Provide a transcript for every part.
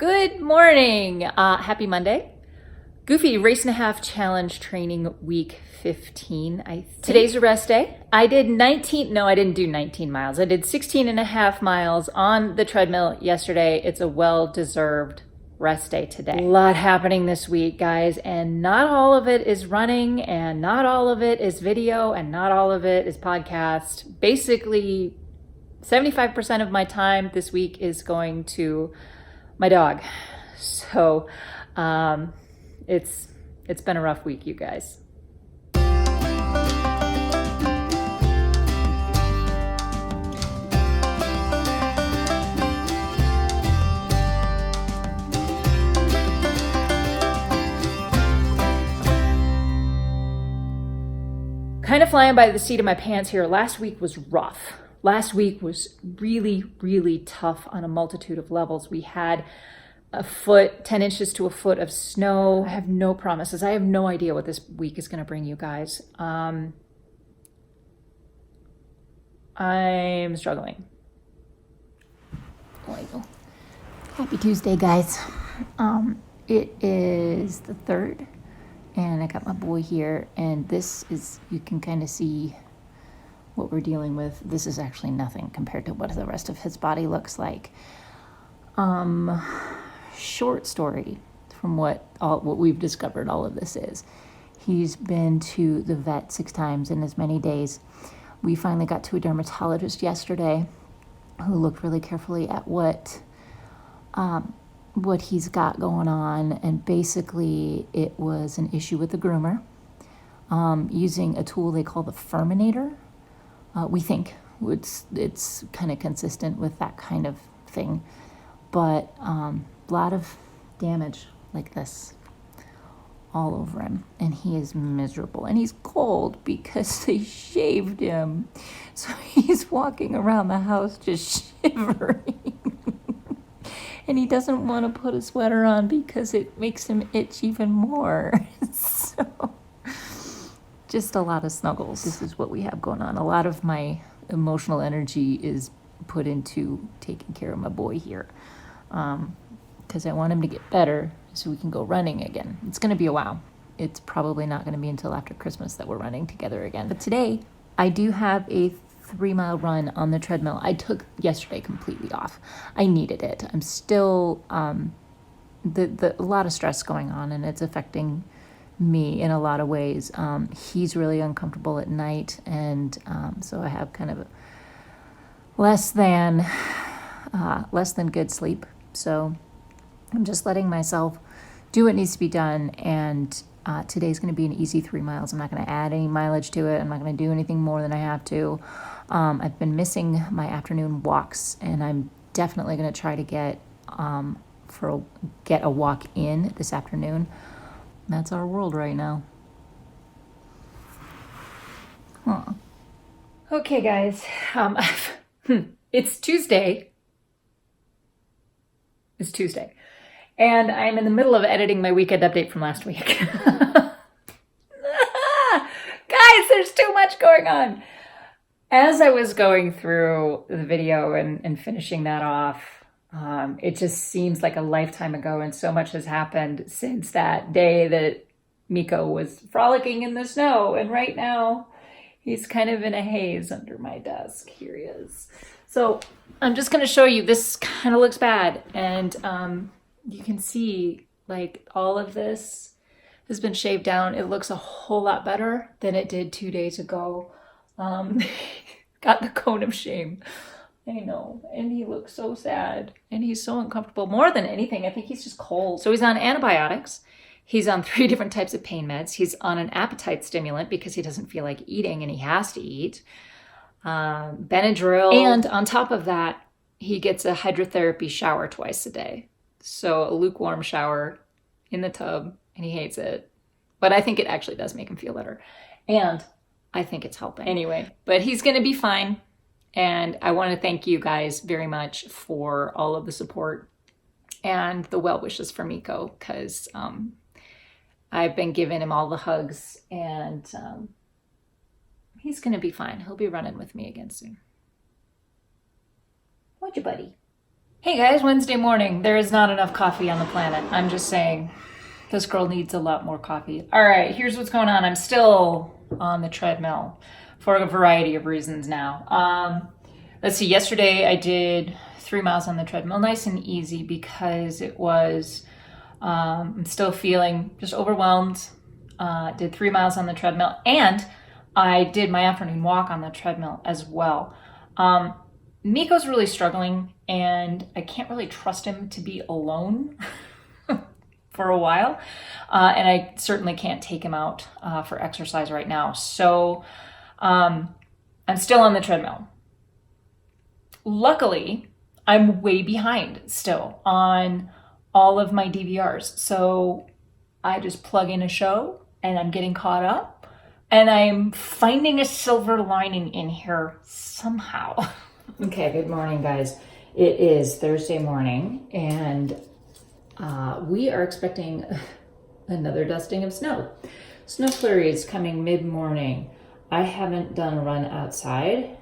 Good morning. Happy Monday. Goofy Race and a Half Challenge Training Week 15. Today's a rest day. I didn't do 19 miles. I did 16 and a half miles on the treadmill yesterday. It's a well-deserved rest day today. A lot happening this week, guys, and not all of it is running, and not all of it is video, and not all of it is podcast. Basically, 75% of my time this week is going to my dog. So it's been a rough week, you guys. Kind of flying by the seat of my pants here. Last week was rough. Last week was really, really tough on a multitude of levels. We had 10 inches to a foot of snow. I have no promises. I have no idea what this week is going to bring you guys. I'm struggling. Happy Tuesday, guys. It is the 3rd, and I got my boy here, and this is, you can kind of see what we're dealing with. This is actually nothing compared to what the rest of his body looks like. Short story from what we've discovered all of this is. He's been to the vet 6 times in as many days. We finally got to a dermatologist yesterday who looked really carefully at what he's got going on, and basically it was an issue with the groomer using a tool they call the Furminator. We think it's kind of consistent with that kind of thing, but a lot of damage like this all over him, and he is miserable, and he's cold because they shaved him, so he's walking around the house just shivering, and he doesn't want to put a sweater on because it makes him itch even more. So just a lot of snuggles. This is what we have going on. A lot of my emotional energy is put into taking care of my boy here, because I want him to get better so we can go running again. It's going to be a while. It's probably not going to be until after Christmas that we're running together again. But today, I do have a 3-mile run on the treadmill. I took yesterday completely off. I needed it. I'm still, a lot of stress going on, and it's affecting me in a lot of ways. He's really uncomfortable at night, and so I have kind of less than good sleep. So I'm just letting myself do what needs to be done, and today's going to be an easy 3 miles. I'm not going to add any mileage to it. I'm not going to do anything more than I have to. I've been missing my afternoon walks, and I'm definitely going to try to get a walk in this afternoon. That's our world right now. Okay, guys. It's Tuesday. It's Tuesday. And I'm in the middle of editing my weekend update from last week. Guys, there's too much going on. As I was going through the video and finishing that off, it just seems like a lifetime ago, and so much has happened since that day that Mikko was frolicking in the snow, and right now he's kind of in a haze under my desk. Here he is. So I'm just going to show you. This kind of looks bad, and you can see like all of this has been shaved down. It looks a whole lot better than it did 2 days ago. Got the cone of shame. I know, and he looks so sad, and he's so uncomfortable. More than anything, I think he's just cold. So he's on antibiotics. He's on 3 different types of pain meds. He's on an appetite stimulant because he doesn't feel like eating, and he has to eat. Benadryl. And on top of that, he gets a hydrotherapy shower twice a day. So a lukewarm shower in the tub, and he hates it. But I think it actually does make him feel better. And I think it's helping. Anyway, but he's going to be fine. And I want to thank you guys very much for all of the support and the well wishes for Mikko, because I've been giving him all the hugs, and he's going to be fine. He'll be running with me again soon. What'd you, buddy? Hey guys, Wednesday morning. There is not enough coffee on the planet. I'm just saying, this girl needs a lot more coffee. All right, here's what's going on. I'm still on the treadmill for a variety of reasons now. Let's see, yesterday I did 3 miles on the treadmill, nice and easy because it was, I'm still feeling just overwhelmed. Did 3 miles on the treadmill and I did my afternoon walk on the treadmill as well. Mikko's really struggling and I can't really trust him to be alone for a while. And I certainly can't take him out for exercise right now. So I'm still on the treadmill. Luckily, I'm way behind still on all of my DVRs. So I just plug in a show and I'm getting caught up and I'm finding a silver lining in here somehow. Okay, good morning, guys. It is Thursday morning, and we are expecting another dusting of snow. Snow flurries coming mid-morning. I haven't done a run outside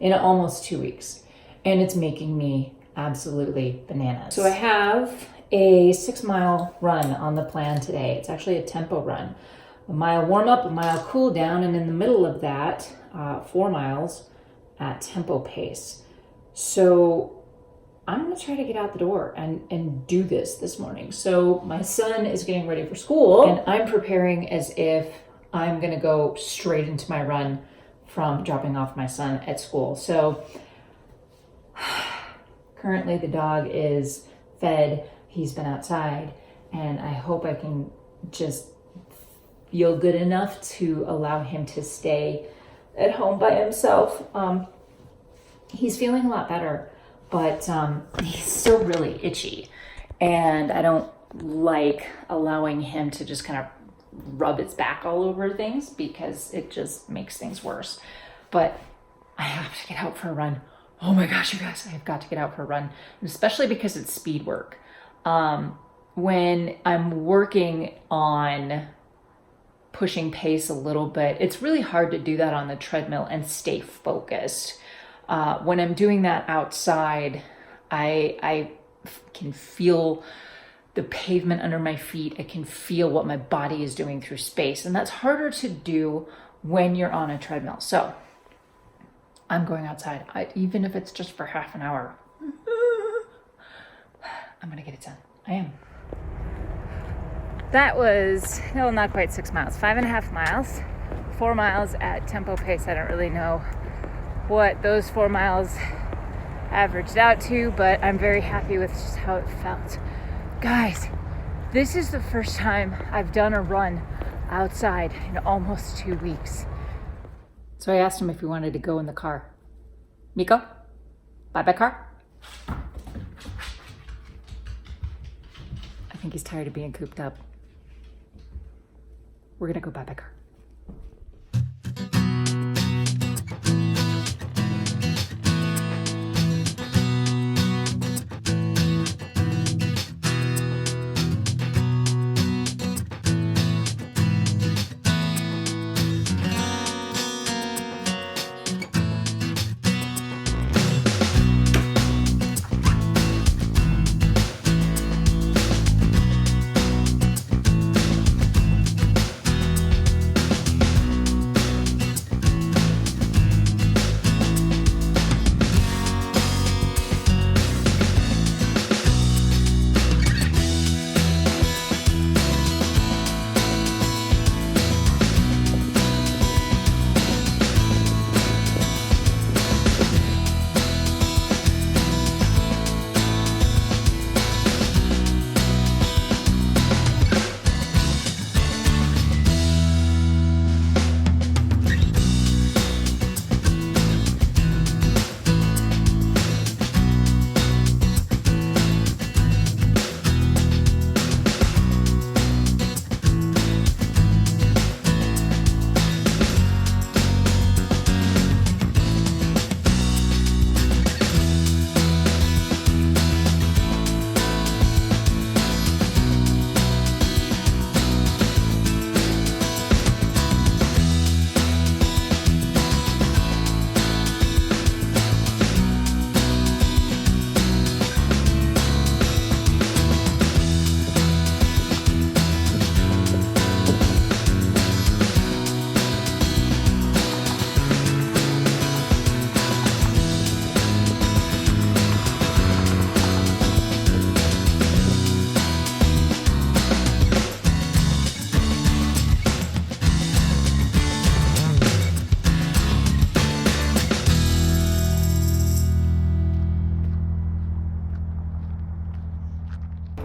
in almost 2 weeks, and it's making me absolutely bananas. So I have a 6 mile run on the plan today. It's actually a tempo run. A mile warm up, a mile cool down, and in the middle of that, 4 miles at tempo pace. So I'm gonna try to get out the door and do this morning. So my son is getting ready for school and I'm preparing as if I'm gonna go straight into my run from dropping off my son at school. So currently the dog is fed, he's been outside, and I hope I can just feel good enough to allow him to stay at home by himself. He's feeling a lot better, but he's still really itchy, and I don't like allowing him to just kind of rub his back all over things because it just makes things worse. But I have to get out for a run. Oh my gosh, you guys, I've got to get out for a run, especially because it's speed work. When I'm working on pushing pace a little bit, it's really hard to do that on the treadmill and stay focused. When I'm doing that outside, I can feel the pavement under my feet. I can feel what my body is doing through space, and that's harder to do when you're on a treadmill. So I'm going outside, even if it's just for half an hour. I'm gonna get it done. I am. That was, no, not quite 6 miles, 5.5 miles, 4 miles at tempo pace. I don't really know what those 4 miles averaged out to, but I'm very happy with just how it felt. Guys, this is the first time I've done a run outside in almost 2 weeks. So I asked him if he wanted to go in the car. Mikko, bye-bye car. I think he's tired of being cooped up. We're gonna go bye-bye car.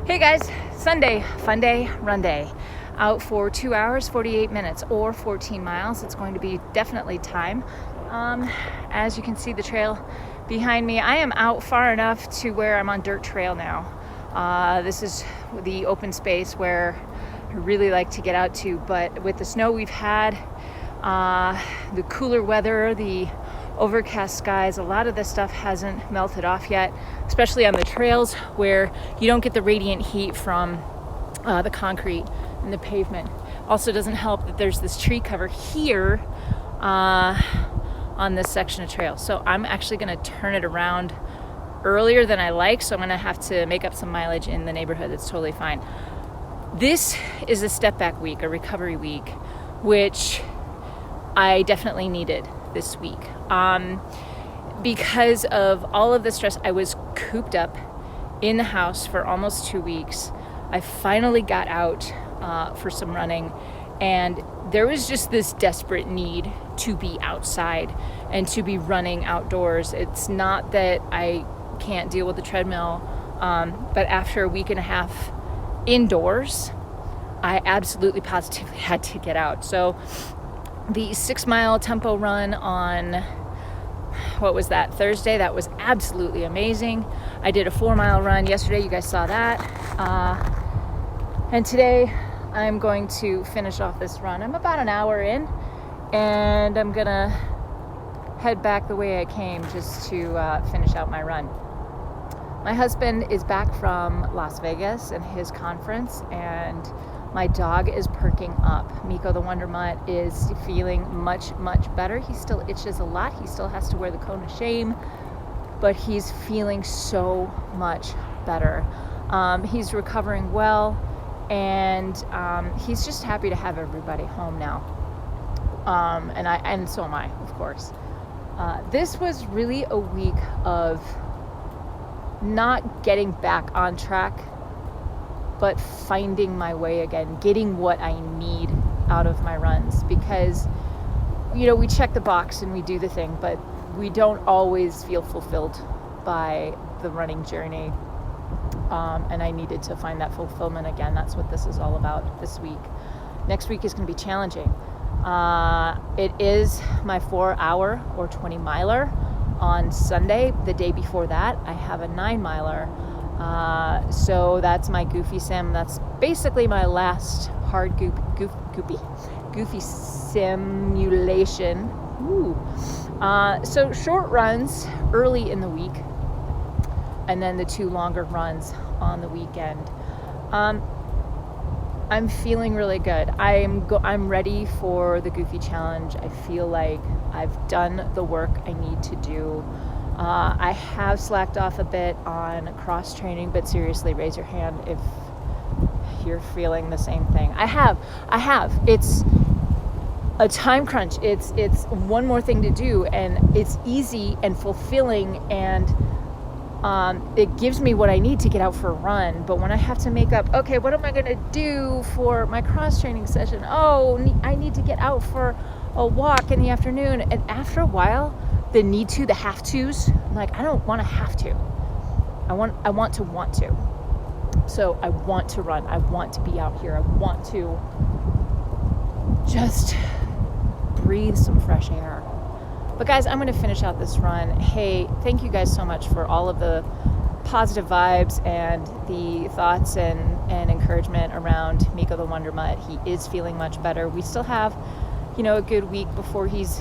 Hey guys, Sunday, fun day, run day. Out for 2 hours, 48 minutes or 14 miles. It's going to be definitely time. As you can see the trail behind me, I am out far enough to where I'm on dirt trail now. This is the open space where I really like to get out to, but with the snow we've had, the cooler weather, the overcast skies, a lot of this stuff hasn't melted off yet, especially on the trails where you don't get the radiant heat from the concrete and the pavement. Also doesn't help that there's this tree cover here on this section of trail. So I'm actually going to turn it around earlier than I like, so I'm going to have to make up some mileage in the neighborhood. It's totally fine. This is a step back week, a recovery week, which I definitely needed this week. Because of all of the stress, I was cooped up in the house for almost 2 weeks. I finally got out for some running, and there was just this desperate need to be outside and to be running outdoors. It's not that I can't deal with the treadmill, but after a week and a half indoors, I absolutely positively had to get out. So the 6 mile tempo run on, what was that, Thursday, that was absolutely amazing. I did a 4 mile run yesterday, you guys saw that. And today I'm going to finish off this run. I'm about an hour in, and I'm gonna head back the way I came just to finish out my run. My husband is back from Las Vegas and his conference, and my dog is perking up. Mikko the Wonder Mutt is feeling much, much better. He still itches a lot. He still has to wear the cone of shame, but he's feeling so much better. He's recovering well, and he's just happy to have everybody home now. And so am I, of course. This was really a week of not getting back on track, but finding my way again, getting what I need out of my runs, because, we check the box and we do the thing, but we don't always feel fulfilled by the running journey. And I needed to find that fulfillment again. That's what this is all about this week. Next week is going to be challenging. It is my 4 hour or 20 miler on Sunday. The day before that, I have a 9 miler. So that's my goofy sim. That's basically my last hard goofy simulation. Ooh. So short runs early in the week, and then the 2 longer runs on the weekend. I'm feeling really good. I'm ready for the Goofy Challenge. I feel like I've done the work I need to do. I have slacked off a bit on cross training, but seriously, raise your hand if you're feeling the same thing. I have. It's a time crunch. It's one more thing to do, and it's easy and fulfilling, and it gives me what I need to get out for a run. But when I have to make up, okay, what am I going to do for my cross training session? Oh, I need to get out for a walk in the afternoon. And after a while, the have tos, I'm like, I don't want to have to. I want to. So I want to run. I want to be out here. I want to just breathe some fresh air. But guys, I'm going to finish out this run. Hey, thank you guys so much for all of the positive vibes and the thoughts and encouragement around Mikko the Wonder Mutt. He is feeling much better. We still have, a good week before he's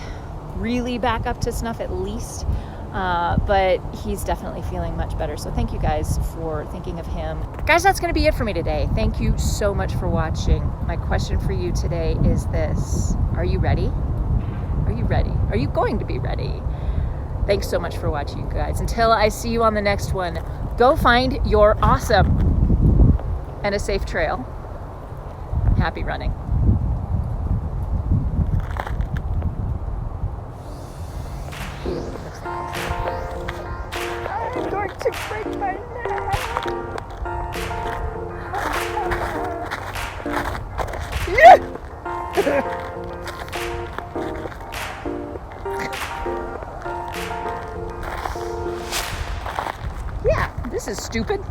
really back up to snuff at least. But he's definitely feeling much better. So thank you guys for thinking of him. Guys, that's going to be it for me today. Thank you so much for watching. My question for you today is this: are you ready? Are you ready? Are you going to be ready? Thanks so much for watching, guys. Until I see you on the next one, go find your awesome and a safe trail. Happy running. I'm going to break my neck. Yeah! Yeah, this is stupid.